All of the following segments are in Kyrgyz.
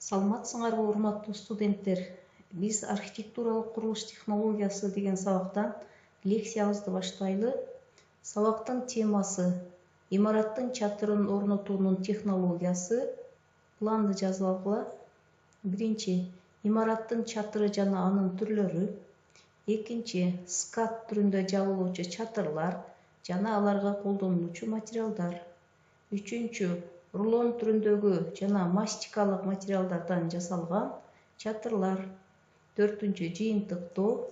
Саламатсыңарбы урматтуу студенттер? Биз архитектуралык курулуш технологиясы деген сабактан лекциябызды баштайлы. Сабактын темасы имараттын чатырын орнотуунун технологиясы. Планды жазып алгыла. Биринчи, имараттын чатыры жана анын түрлөрү. Экинчи, скат түрүндө жабылуучу чатырлар жана аларга колдонулуучу материалдар. Үчүнчү, рулон түрүндөгү жана мастикалык материалдардан жасалган чатырлар. Төртүнчү, жыйынтыктоо.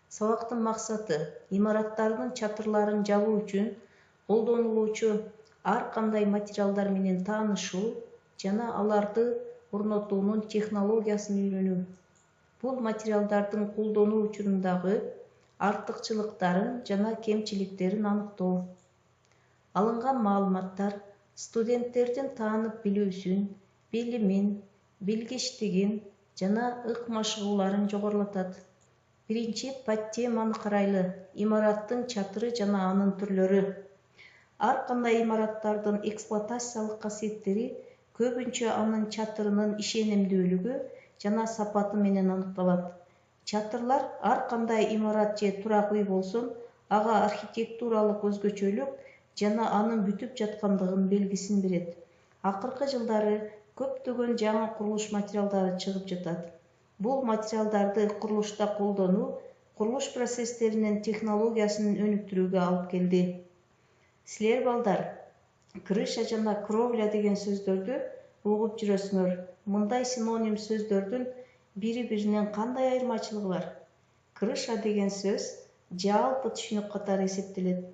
Сабактын максаты имараттардын чатырларын жабуу үчүн колдонулуучу ар кандай материалдар менен таанышуу жана аларды орнотуунун технологиясын үйрөнүү. Бул материалдардын колдонуу учурундагы артыкчылыктарын жана кемчиликтерин аныктоо. Алынган маалыматтар студенттердин таанып билүүсүн, билимин, билгичтигин жана ыкма-чыгууларын жогорулатат. Биринчи подтеманы карайлы. Имараттын чатыры жана анын түрлөрү. Ар кандай имараттардын эксплуатациялык касиеттери көбүнчө анын чатырынын ишенимдүүлүгү жана сапаты менен аныкталат. Чатырлар ар кандай имарат же турак үй болсун, ага архитектуралык өзгөчөлүк жана анын бүтүп жаткандыгын белгисин берет. Акыркы жылдары көптөгөн жаңы курулуш материалдары чыгып жатат. Бул материалдарды курулушта колдонуу курулуш процесстеринин технологиясын өнүктүрүүгө алып келди. Силер балдар, крыша жана кровля деген сөздөрдү угуп жүрөсүңөр. Мындай синоним сөздөрдүн бири-биринен кандай айырмачылыгы бар? Крыша деген сөз жалпы түшүнүк катары эсептелет.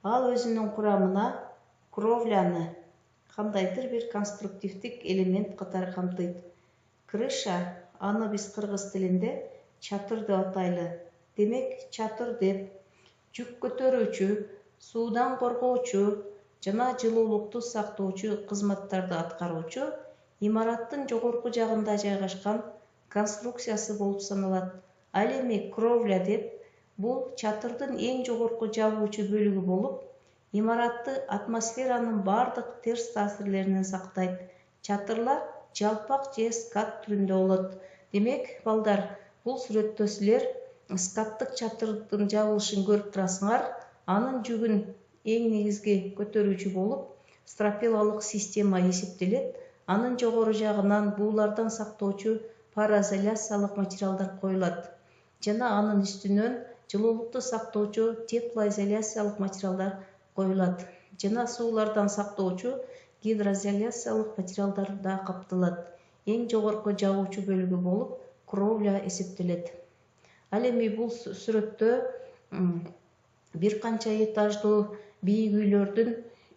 Ал өзүнүн курамына кровляны кандайдыр бир конструктивдик элемент катары камтыйт. Крыша, аны биз кыргыз тилинде чатыр деп атайлы. Демек, чатыр деп жүк көтөрүүчү, суудан коргоочу жана жылуулукту сактоочу кызматтарды аткаруучу имараттын жогорку жагында жайгашкан конструкциясы болуп саналат. Ал эми кровля деп бул чатырдын эң жогорку жабуучу бөлүгү болуп, имаратты атмосферанын бардык терс таасирлеринен сактайт. Чатырлар жалпак же скат түрүндө болот. Демек, балдар, бул сүрөттө силер скаттык чатырдын жабылышын көрүп турасыңар. Анын жүгүн эң негизги көтөрүүчү болуп стропилалык система эсептелет. Анын жогору жагынан буулардан сактоочу пароизоляциялык материалдар коюлат. Жана анын үстүнөн жылуулукту сактоочу теплоизоляциялык материалдар коюлат. Жана суулардан сактоочу гидроизоляциялык материалдар да капталат. Эң жогорку жабуучу бөлүгү болуп кровля эсептелет. Ал эми бул сүрөттө бир канча этаждуу бийик үйлөрдүн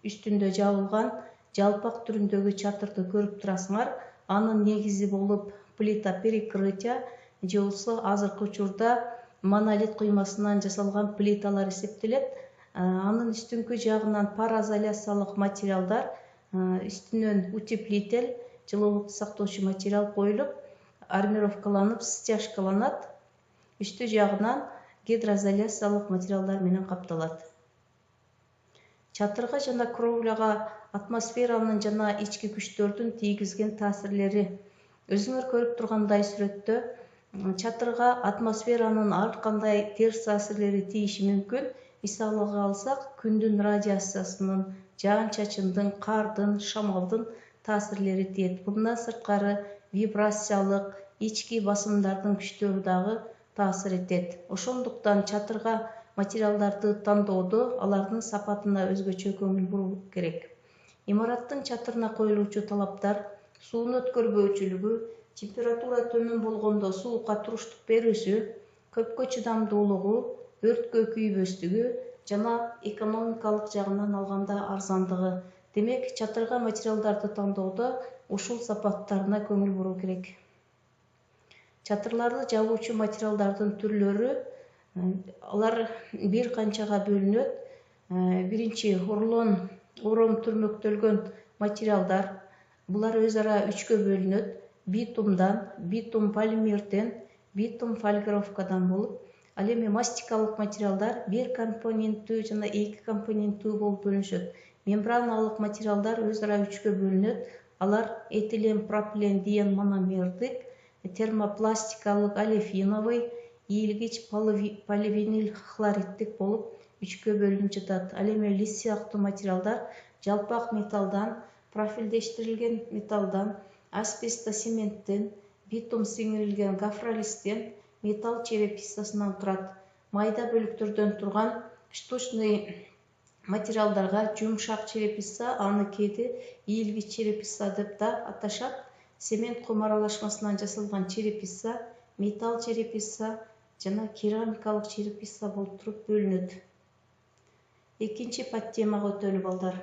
үстүндө жабылган жалпак түрүндөгү чатырды көрүп турасыңар. Анын негизи болуп плита перекрытия же болбосо азыркы учурда монолит куймасынан жасалган плиталар эсептелет. Анын үстүнкү жагынан пароизоляциялык материалдар, үстүнөн утеплитель, жылуулукту сактоочу материал коюлуп, армировкаланып, стяжкаланат. Үстү жагынан гидроизоляциялык материалдар менен капталат. Чатырга жана кровляга атмосферанын жана ички күчтөрдүн тийгизген таасирлери. Өзүңөр көрүп тургандай сүрөттө чатырга атмосферанын ар кандай терс таасирлери тийиши мүмкүн. Мисалга алсак, күндүн радиациясынын, жаан-чачындын, кардын, шамалдын таасирлери тиет. Мындан сырткары вибрациялык, ички басымдардын күчтөрү дагы таасир этет. Ошондуктан чатырга материалдарды тандоодо алардын сапатына өзгөчө көңүл буруу керек. Имараттын чатырына коюлуучу талаптар суунун өткөрбөөчүлүгү, температура төмөн болгондо суукка туруштук берүүсү, көпкө чыдамдуулугу, өрткө күйбөстүгү жана экономикалык жагынан алганда арзандыгы. Демек, чатырга материалдарды тандоодо ушул сапаттарына көңүл буруу керек. Чатырларды жабуучу материалдардын түрлөрү, алар бир канчага бөлүнөт. Биринчи, рулон, ором түрмөктөлгөн материалдар. Булар өз ара үчкө бөлүнөт. Битумдан, битум полимерден, битум фольгировкадан болуп, ал эми мастикалык материалдар бир компоненттүү жана эки компоненттүү болуп бөлүнүшөт. Мембраналык материалдар өз ара үчкө бөлүнөт. Алар этилен, пропилен, диен мономердик, термопластикалык, олефиновый, ийилгич поливинил хлоридтик болуп үчкө бөлүнүп жатат. Ал эми лис сыяктуу материалдар жалпак металлдан, профилдештирилген металлдан, асбестоцементтен, битум сиңирилген гофролисттен, металл черепицасынан турат. Майда бөлүктөрдөн турган штучный материалдарга жумшак черепица, аны кээде ийилгич черепица деп да аташат. Цемент кум аралашмасынан жасалган черепица, металл черепица жана керамикалык черепица болуп туруп бөлүнөт. Экинчи подтемага өтөлү балдар.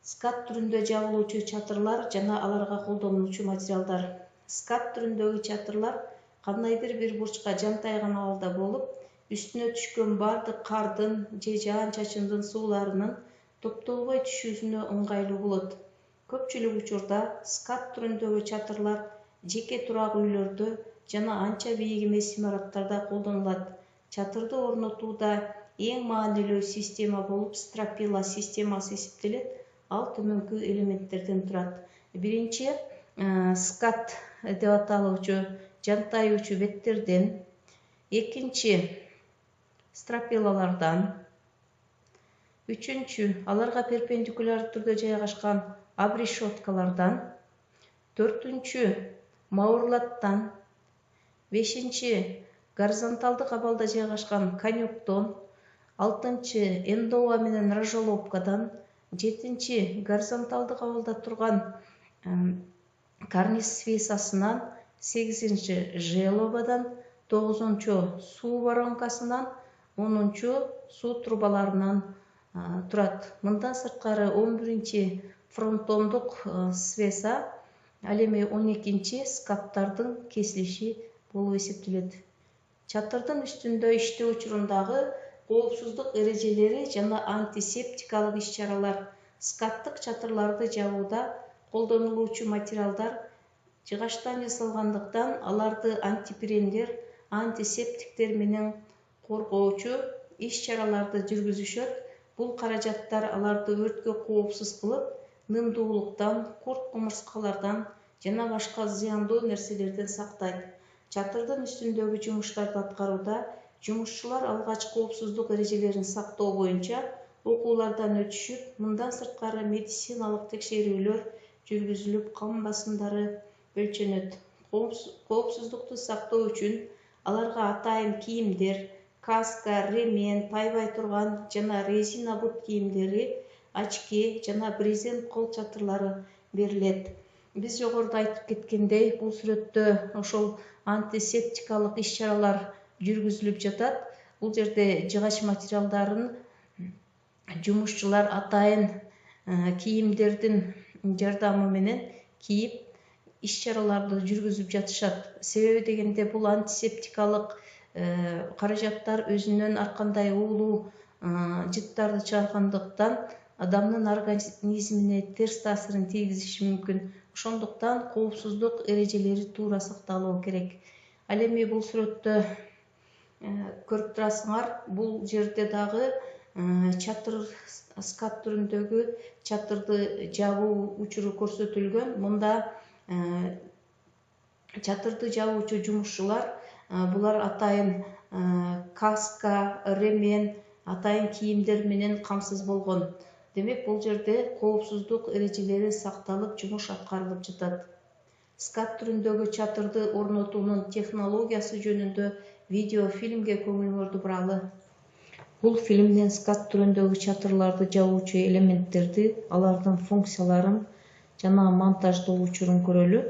Скат түрүндө жабылуучу чатырлар жана аларга колдонулуучу материалдар. Скат түрүндөгү чатырлар кандайдыр бир бурчка жантайган абалда болуп, үстүнө түшкөн бардык кардын же жаан-чачындын сууларынын топтолбой түшүүсүнө ыңгайлуу болот. Көпчүлүк учурда скат түрүндөгү чатырлар жеке турак үйлөрдө жана анча бийик эмес имараттарда колдонулат. Чатырды орнотууда эң маанилүү система болуп стропила системасы эсептелет. Ал төмөнкү элементтерден турат. Биринчи скат деп аталуучу жантайуучу беттерден, экинчи стропилалардан, үчүнчү аларга перпендикуляр түрдө жайгашкан обрешеткалардан, төртүнчү маурлаттан, бешинчи горизонталдык абалда жайгашкан конюктон, алтынчы эндова менен рожолобкадан, жетинчи горизонталдык абалда турган карниз свесасынан, сегизинчи желобадан, тогузунчу суу воронкасынан, 10-чу суу трубаларынан турат. Мындан сырткары 11-чи фронтондук свеса, ал эми 12-чи скаттардын кесилиши болуп эсептелет. Чатырдын үстүндө иштөө учурундагы коопсуздук эрежелери жана антисептикалык иш-чаралар. Скаттык чатырларды жабууда колдонулуучу материалдар жыгачтан жасалгандыктан аларды антипирендер, антисептиктер менен коргоочу иш-чараларды жүргүзүшөт. Бул каражаттар аларды өрткө коопсуз кылып, нымдуулуктан, курт-кумурскалардан жана башка зыяндуу нерселерден сактайт. Чатырдын үстүндөгү жумуштарды аткарууда жумушчулар алгач коопсуздук эрежелерин сактоо боюнча окуулардан өтүшүп, мындан сырткары медициналык текшерүүлөр жүргүзүлүп, кан басымдары өлчөнөт. Коопсуздукту сактоо үчүн аларга атайын кийимдер, каска, ремен, тайбай турган жана резина бут кийимдери, очки жана брезент кол чатырлары берилет. Биз жогоруда айтып кеткендей, бул сүрөттө ошол антисептикалык иш-чаралар жүргүзүлүп жатат. Бул жерде жыгач материалдарын жумушчулар атайын кийимдердин жардамы менен кийип иш-чараларды жүргүзүп жатышат. Себеби дегенде бул антисептикалык каражаттар өзүнөн ар кандай уулуу жыттарды чыгаргандыктан адамдын организмине терс таасирин тийгизиши мүмкүн. Ошондуктан коопсуздук эрежелери туура сакталуу керек. Ал эми бул сүрөттө көрүп турасыңар, бул жерде дагы чатыр скат түрүндөгү чатырды жабуу учуру көрсөтүлгөн. Мында чатырды жабуучу жумушчулар булар атайын каска, ремен, атайын кийимдер менен камсыз болгон. Демек, бул жерде коопсуздук эрежелери сакталып, жумуш аткарылып жатат. Скат түрүндөгү чатырды орнотуунун технологиясы жөнүндө видеофильмге көңүлүңөрдү буралы. Бул фильмден скат түрүндөгү чатырларды жабуучу элементтерди, алардын функцияларын жана монтаждоо учурун көрөлү.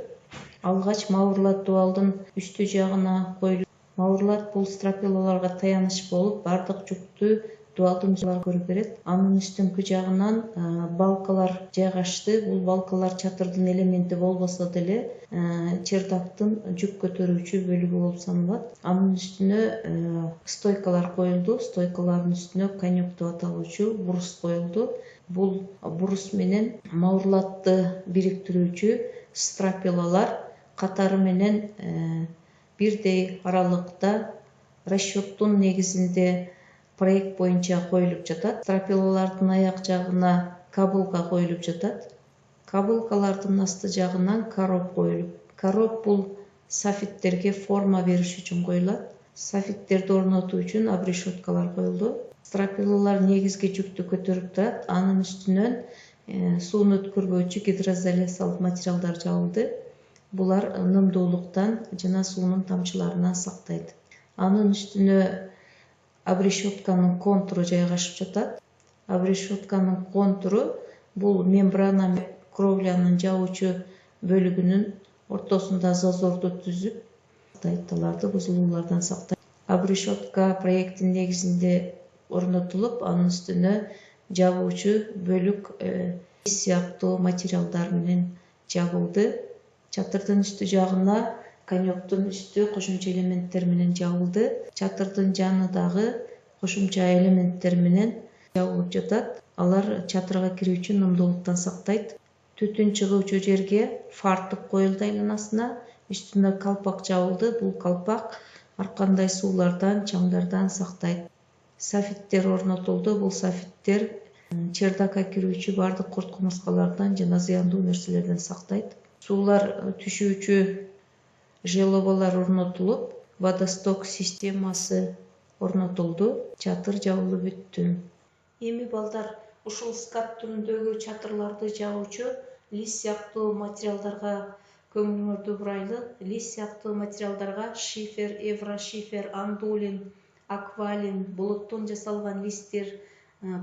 Алгач маурлат дуалдын үстү жагына коюлат. Маурлат бул стропилаларга таяныч болуп, бардык жүктү дуалдын үстүнө көрүп берет. Анын үстүңкү жагынан балкалар жайгашты. Бул балкалар чатырдын элементи болбосо деле чердактын жүк көтөрүүчү бөлүгү болуп саналат. Анын үстүнө стойкалар коюлду. Стойкалардын үстүнө конюк деп аталуучу брус коюлду. Бул брус менен маурлатты бириктирүүчү стропилалар катары менен бирдей аралыкта расчеттун негизинде проект боюнча коюлуп жатат. Стропилалардын аяк жагына кабылга коюлуп жатат. Кабылкалардын асты жагынан короб коюлуп, короб бул софиттерге форма бериш үчүн коюлат. Софиттерди орнотуу үчүн обрешеткалар коюлду. Стропилалар негизги жүктү көтөрүп турат. Анын үстүнөн сууну өткөрбөчү гидроизоляциялык материалдар жабылды. Булар нымдуулуктан жана суунун тамчыларынан сактайт. Анын үстүнө обрешетканын контуру жайгашып жатат. Обрешетканын контуру бул мембрана кровлянын жабуучу бөлүгүнүн ортосунда зазорду түзүп, аларды бузулуулардан сактайт. Обрешетка проекттин негизинде орнотулуп, анын үстүнө жабуучу бөлүк сыяктуу материалдар менен жабылды. Чатырдын үстү жагына конёктун үстү кошумча элементтер менен жабылды. Чатырдын жаны дагы кошумча элементтер менен жабылып жатат. Алар чатырга кирүүчү нымдуулуктан сактайт. Түтүн чыгуучу жерге фартук коюлду айланасына, үстүнө калпак жабылды. Бул калпак ар кандай суулардан, чаңдардан сактайт. Софиттер орнотулду. Бул софиттер чердакка кирүүчү бардык курт кумурскалардан жана зыяндуу нерселерден сактайт. Суулар түшүүчү желобалар орнотулуп, водосток системасы орнотулду. Чатыр жабылып бүттү. Эми балдар, ушул скат түрүндөгү чатырларды жабуучу лист сыяктуу материалдарга көңүлүңөрдү бурайлы. Лист сыяктуу материалдарга шифер, еврошифер, андулин, аквалин, болоттон жасалган листтер,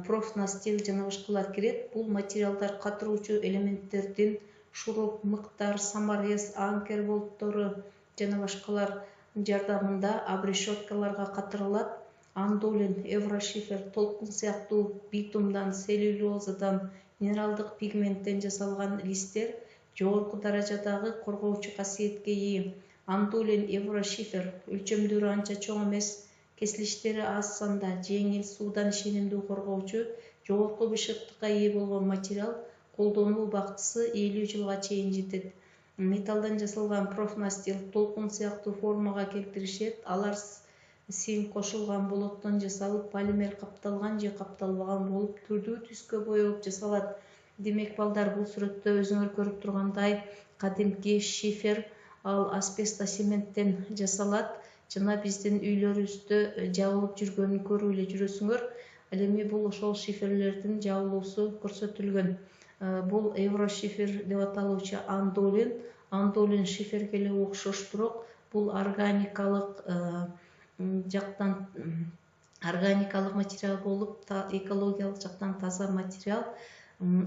профнастил жана башкалар кирет. Бул материалдар катыруучу элементтердин шуруп, мыктар, саморез, анкер болттору жана башкалар жардамында обрешеткаларга катырылат. Андулин, еврошифер толкун сыяктуу битумдан, целлюлозадан, минералдык пигменттен жасалган листтер жогорку даражадагы коргоочу касиетке ээ. Андулин, еврошифер өлчөмдөрү анча чоң эмес, кесилиштери аз санда, жеңил, суудан ишенимдүү коргоочу, жогорку бышыктыкка ээ болгон материал. Колдонуу убактысы 50 жылга чейин жетет. Металлдан жасалган профнастил толкун сыяктуу формага келтиришет. Алар сим кошулган болоттон жасалып, полимер капталган же капталбаган болуп, түрдүү түскө боелуп жасалат. Демек балдар, бул сүрөттө өзүңөр көрүп тургандай кадимки шифер, ал асбестоцементтен жасалат жана биздин үйлөрүбүздө жабылып жүргөнүн көрүп эле жүрөсүңөр. Ал эми бул ошол шиферлердин жабылуусу көрсөтүлгөн. Бул еврошифер деп аталуучу андулин. Андулин шиферге эле окшош, бирок бул органикалык материал болуп, экологиялык жактан таза материал.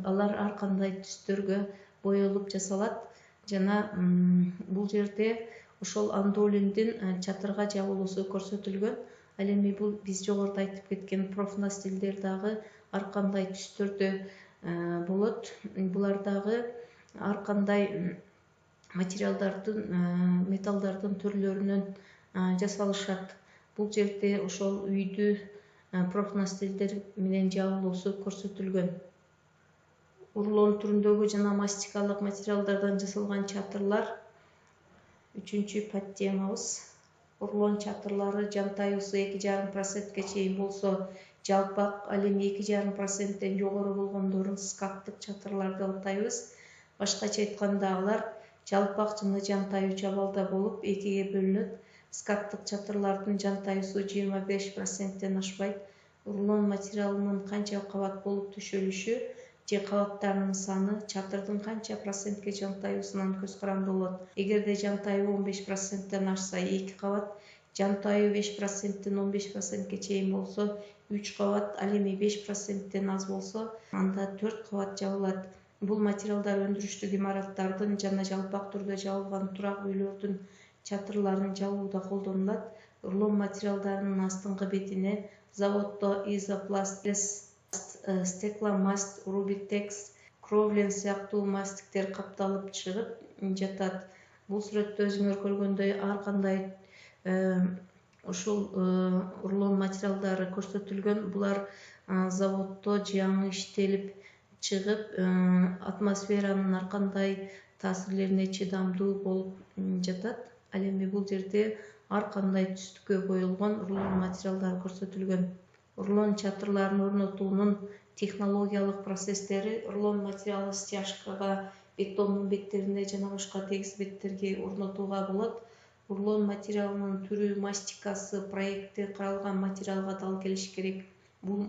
Алар ар кандай түстөргө боелуп жасалат жана бул жерде ошол андулиндин чатырга жабылуусу көрсөтүлгөн. Ал эми бул биз жогоруда айтып кеткен профнастилдер дагы ар кандай түстөрдө болот. Булар дагы ар кандай материалдардын, металлдардын түрлөрүнөн жасалышат. Бул жерде ошол үйдү профнастилдер менен жабылуусу көрсөтүлгөн. Урлон түрүндөгү жана мастикалык материалдардан жасалган чатырлар. 3-пат темабыз. Урлон чатырлары жантайуусу 2,5% чейин болсо жалпак, ал эми 2,5%тен жогору болгондорун скаттык чатырлар деп атайбыз. Башкача айтканда, алар жалпак жана жантайуу чабалда болуп экиге бөлүнөт. Скаттык чатырлардын жантайуусу 25%тен ашпайт. Урлон материалынын канча кабат болуп төшөлүшү же кабаттарынын саны чатырдын канча процентке жантаюусунан көз каранды болот. Эгерде жантайуу 15%тен ашса 2 кабат, жантайуу 5%тен 15%ке чейин болсо 3 кабат, ал эми 5%тен аз болсо анда 4 кабат жабылат. Бул материалдар өндүрүштүк имараттардын жана жалпак түрдө жабылган турак үйлөрдүн чатырларын жабууда колдонулат. Урлон материалдарынын астыңкы бетине заводдо изопласт, стекломаст, рубитекс, кровлен сыяктуу мастиктер капталып чыгып жатат. Бул сүрөттө өзүңөр көргөндөй ар кандай ушул урлон материалдары көрсөтүлгөн. Булар заводдо жаңы иштелип чыгып, атмосферанын ар кандай таасирлерине чыдамдуу болуп жатат. Ал эми бул жерде ар кандай түстүккө боелгон урлон материалдары көрсөтүлгөн. Урлон чатырларын орнотуунун технологиялык процесстери рулон материалы стяжкага, бетондун беттерине жана башка тегиз беттерге орнотууга болот. Рулон материалынын түрү, мастикасы, проекти каралган материалга дал келиш керек. Бул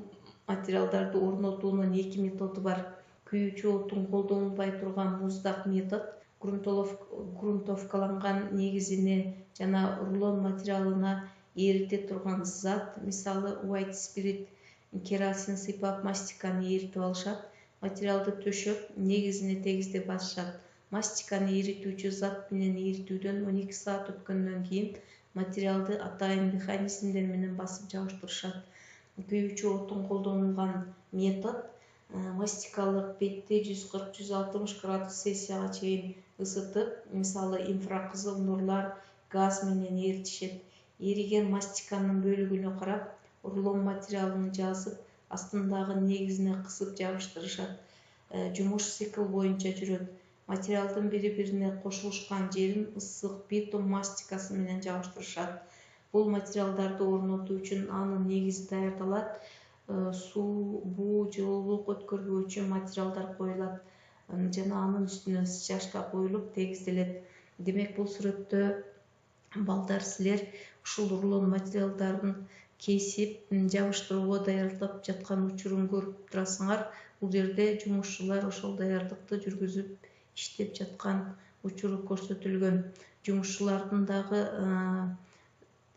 материалдарды орнотуунун эки методу бар. Күйүүчү отун колдонулбай турган муздак метод, грунтовкаланган негизине жана рулон материалына эрите турган зат, мисалы white spirit, керосин сыйпап мастиканы эритип алышат. Материалды төшөп, негизине тегиздеп басышат. Мастиканы эритүүчү зат менен эритүүдөн 12 саат өткөндөн кийин материалды атайын механизмдер менен басып жабыштырышат. Күйүүчү отун колдонулган метод мастикалык бетти 140-160 градус Цельсияга чейин ысытып, мисалы инфракызыл нурлар газ менен эритишет. Эриген мастиканын бөлүгүнө карап, рулон материалын жазып, астындагы негизине кысып жабыштырышат. Жумуш цикл боюнча жүрөт. Материалдын бири-бирине кошулушкан жерин ысык битум мастикасы менен жабыштырышат. Бул материалдарды орнотуу үчүн анын негизи даярдалат. Суу, буу, жылуулук өткөрбөөчү материалдар коюлат жана анын үстүнө стяжка коюлуп тегизделет. Демек, бул сүрөттө балдар силер ушул рулон материалдарын кесип, жабыштырууга даярдап жаткан учурун көрүп турасыңар. Бул жерде жумушчулар ошол даярдыкты жүргүзүп иштеп жаткан учуру көрсөтүлгөн. Жумушчулардын дагы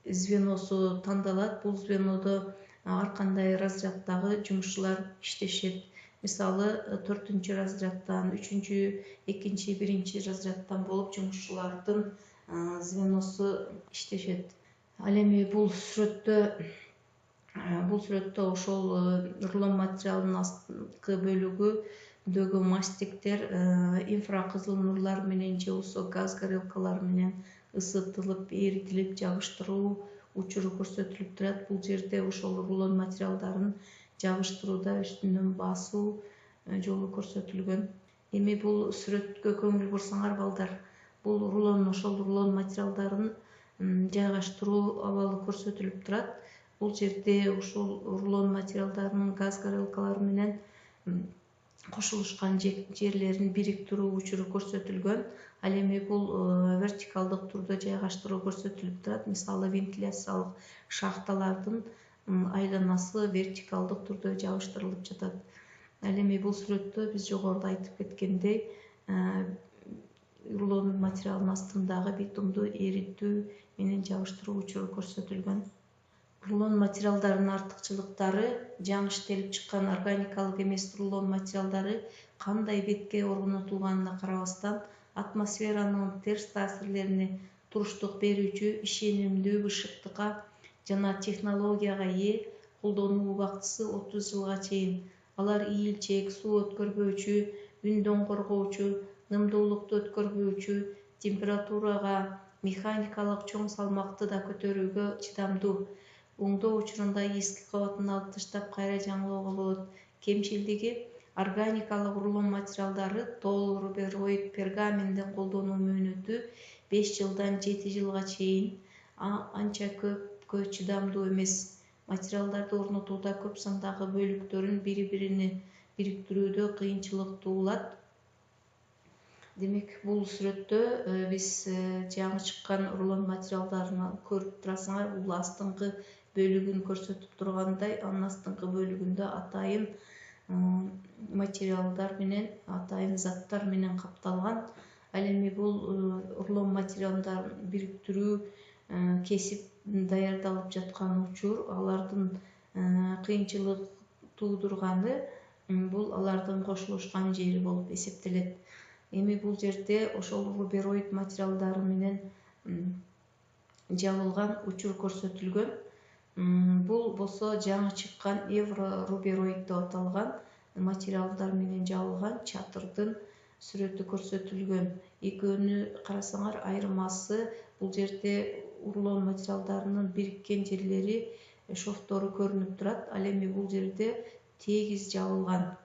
звеносу тандалат. Бул звенодо ар кандай разряддагы жумушчулар иштешет. Мисалы 4-чү разряддан, 3-чү, 2-чи, 1-чи разряддан болуп жумушчулардын звеносу иштешет. Ал эми бул сүрөттө ошол рулон материалынын астыңкы бөлүгүндөгү мастиктер инфракызыл нурлар менен же болбосо газ горелкалар менен ысытылып, эритилип, жабыштыруу учуру көрсөтүлүп турат. Бул жерде ошол рулон материалдарын жабыштырууда үстүнөн басуу жолу көрсөтүлгөн. Эми бул сүрөткө көңүл бурсаңар балдар, бул ошол рулон материалдарын жайгаштыруу абалы көрсөтүлүп турат. Бул жерде ушул рулон материалдарынын газ горелкалары менен кошулушкан жерлерин бириктирүү учуру көрсөтүлгөн. Ал эми бул вертикалдык түрдө жайгаштыруу көрсөтүлүп турат. Мисалы, вентиляциялык шахталардын айланасы вертикалдык түрдө жабыштырылып жатат. Ал эми бул сүрөттө биз жогоруда айтып кеткендей, рулон материалынын астындагы битумду эритүү менен жабыштыруу учуру көрсөтүлгөн. Рулон материалдарынын артыкчылыктары: жаңы иштелип чыккан органикалык эмес рулон материалдары кандай бетке орнотулганына карабастан, атмосферанын терс таасирлерине туруштук берүүчү, ишенимдүү, бышыктыкка жана технологияга ээ, колдонуу убактысы 30 жылга чейин. Алар ийилчек, суу өткөрбөөчү, үндөн коргоочу, ымдуулукту өткөрбөөчү, температурага, механикалык чоң салмакты да көтөрүүгө чыдамдуу. Оңдоо учурунда эски кабатын алып таштап кайра жаңылоого болот. Кемчилдиги: органикалык рулон материалдары тоол рубероид пергамендин колдонуу мөөнөтү 5 жылдан 7 жылга чейин анча көпкө чыдамдуу эмес. Материалдарды орнотууда көп сандагы бөлүктөрүн бири-бирине бириктирүүдө кыйынчылык туулат. Демек, бул сүрөттө биз жаңы чыккан рулон материалдарын көрүп турасыңар. Бул астыңкы бөлүгүн көрсөтүп тургандай, анын астыңкы бөлүгүндө атайын материалдар менен, атайын заттар менен капталган. Ал эми бул рулон материалдарын бириктирүү, кесип даярдалып жаткан учур, алардын кыйынчылык туудурганы бул алардын кошулушкан жери болуп эсептелет. Эми бул жерде ошол рубероид материалдары менен жабылган учур көрсөтүлгөн. Бул болсо жаңы чыккан еврорубероид деп аталган материалдар менен жабылган чатырдын сүрөтү көрсөтүлгөн. Экөөнү карасаңар, айырмасы бул жерде рулон материалдарынын бириккен жерлери, шовтору көрүнүп турат. Ал эми бул жерде тегиз жабылган.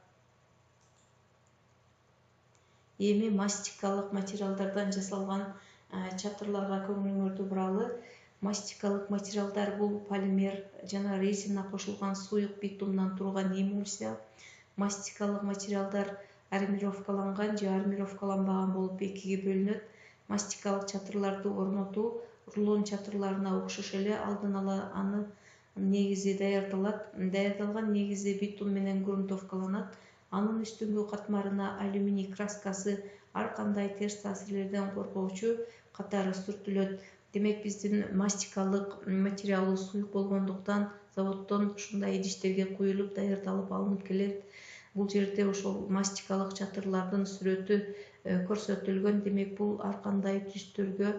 Эми мастикалык материалдардан жасалган чатырларга көңүлүңөрдү буралы. Мастикалык материалдар бул полимер жана резина кошулган суюк битумдан турган эмульсия. Мастикалык материалдар армировкаланган же армировкаланбаган болуп экиге бөлүнөт. Мастикалык чатырларды орнотуу рулон чатырларына окшош эле алдын ала анын негизи даярдалат. Даярдалган негизи битум менен грунтовкаланат. Анын үстүнгү катмарына алюминий краскасы ар кандай терс таасирлерден коргоочу катары сүртүлөт. Демек биздин мастикалык материалы суюк болгондуктан заводдон ушундай идиштерге куюлуп даярдалып алынып келет. Бул жерде ошол мастикалык чатырлардын сүрөтү көрсөтүлгөн. Демек бул ар кандай түстөргө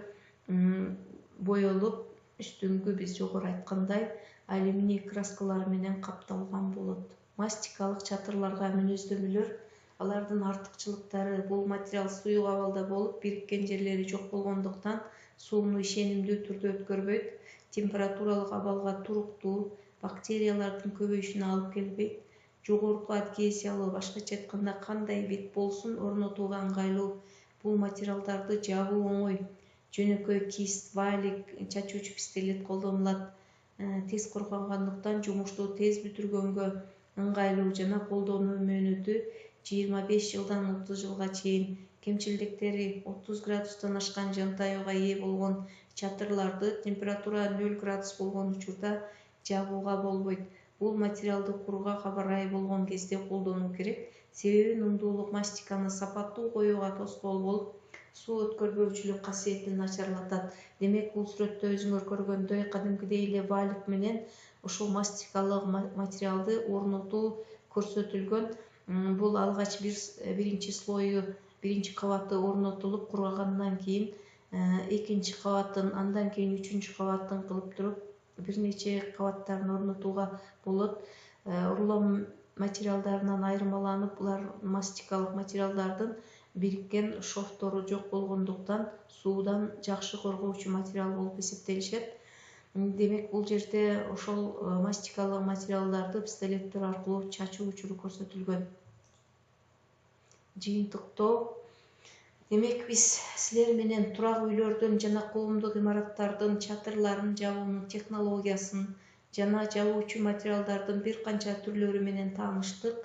боелуп, үстүнгү биз жогору айткандай алюминий краскалары менен капталган болот. Мастикалык чатырларга мүнөздөмөлөр. Алардын артыкчылыктары: бул материал суюк абалда болуп, бириккен жерлери жок болгондуктан сууну ишенимдүү түрдө өткөрбөйт. Температуралык абалга туруктуу, бактериялардын көбөйүшүнө алып келбейт. Жогорку адгезиялуу, башкача айтканда кандай бет болсун орнотууга ыңгайлуу. Бул материалдарды жабуу оңой. Жөнөкөй кист, валик, чачуучу пистолет колдонулат. Тез корконгондуктан жумушту тез бүтүргөнгө ыңгайлуу жана колдонуу мөөнөтү 25 жылдан 30 жылга чейин. Кемчилдиктери: 30 градустан ашкан жантаюуга ээ болгон чатырларды температура 0 градус болгон учурда жабууга болбойт. Бул материалды кургак аба ырайы болгон кезде колдонуу керек. Себеби нундуулук мастиканы сапаттуу коюуга тоскоол болуп, суу өткөрбөөчүлүк касиетин начарлатат. Демек бул сүрөттө өзүңөр көргөндөй кадимкидей эле валик менен ушул мастикалык материалды орнотуу көрсөтүлгөн. Бул алгач биринчи слою, биринчи кабаты орнотулуп кургагандан кийин экинчи кабатын, андан кийин үчүнчү кабатын кылып туруп бир нече кабаттарын орнотууга болот. Рулон материалдарынан айырмаланып, булар мастикалык материалдардын бириккен шовтору жок болгондуктан суудан жакшы коргоочу материал болуп эсептелишет. Демек бул жерде ошол мастикалык материалдарды пистолеттер аркылуу чачуу учуру көрсөтүлгөн. Жыйынтыктоо: демек биз силер менен турак үйлөрдүн жана коомдук имараттардын чатырларын жабуунун технологиясын жана жабуучу материалдардын бир канча түрлөрү менен тааныштык.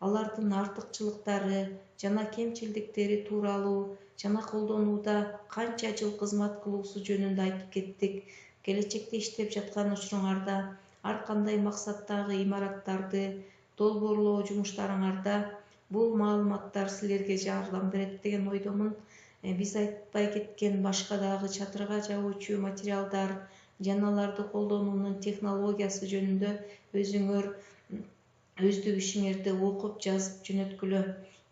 Алардын артыкчылыктары жана кемчилдиктери тууралуу жана колдонууда канча жыл кызмат кылуусу жөнүндө айтып кеттик. Келечекте иштеп жаткан учуруңарда, ар кандай максаттагы имараттарды долбоорлоо жумуштарыңарда бул маалыматтар силерге жардам берет деген ойдомун. Биз айтпай кеткен башка дагы чатырга жабуучу материалдар жана аларды колдонуунун технологиясы жөнүндө өзүңөр өздүк ишиңерди окуп жазып жөнөткүлө.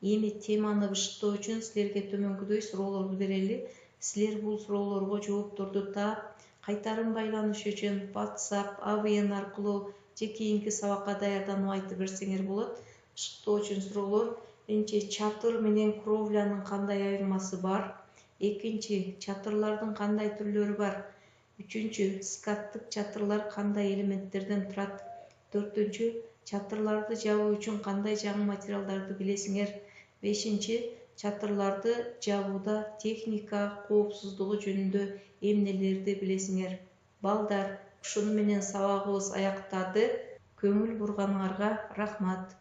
Эми теманы бышыктоо үчүн силерге төмөнкүдөй суроолорду берели. Силер бул суроолорго жоопторду таап, кайтарым байланыш үчүн WhatsApp, AVN аркылуу же кийинки сабакка даярданып айтып берсеңер болот. Бышыктоо үчүн суроолор: биринчи, чатыр менен кровлянын кандай айырмасы бар? Экинчи, чатырлардын кандай түрлөрү бар? Үчүнчү, скаттык чатырлар кандай элементтерден турат? Төртүнчү, чатырларды жабуу үчүн кандай жаңы материалдарды билесиңер? Бешинчи, чатырларды жабууда техника коопсуздугу жөнүндө эмнелерди билесиңер? Балдар, ушуну менен сабагыбыз аяктады. Көңүл бурганыңарга рахмат.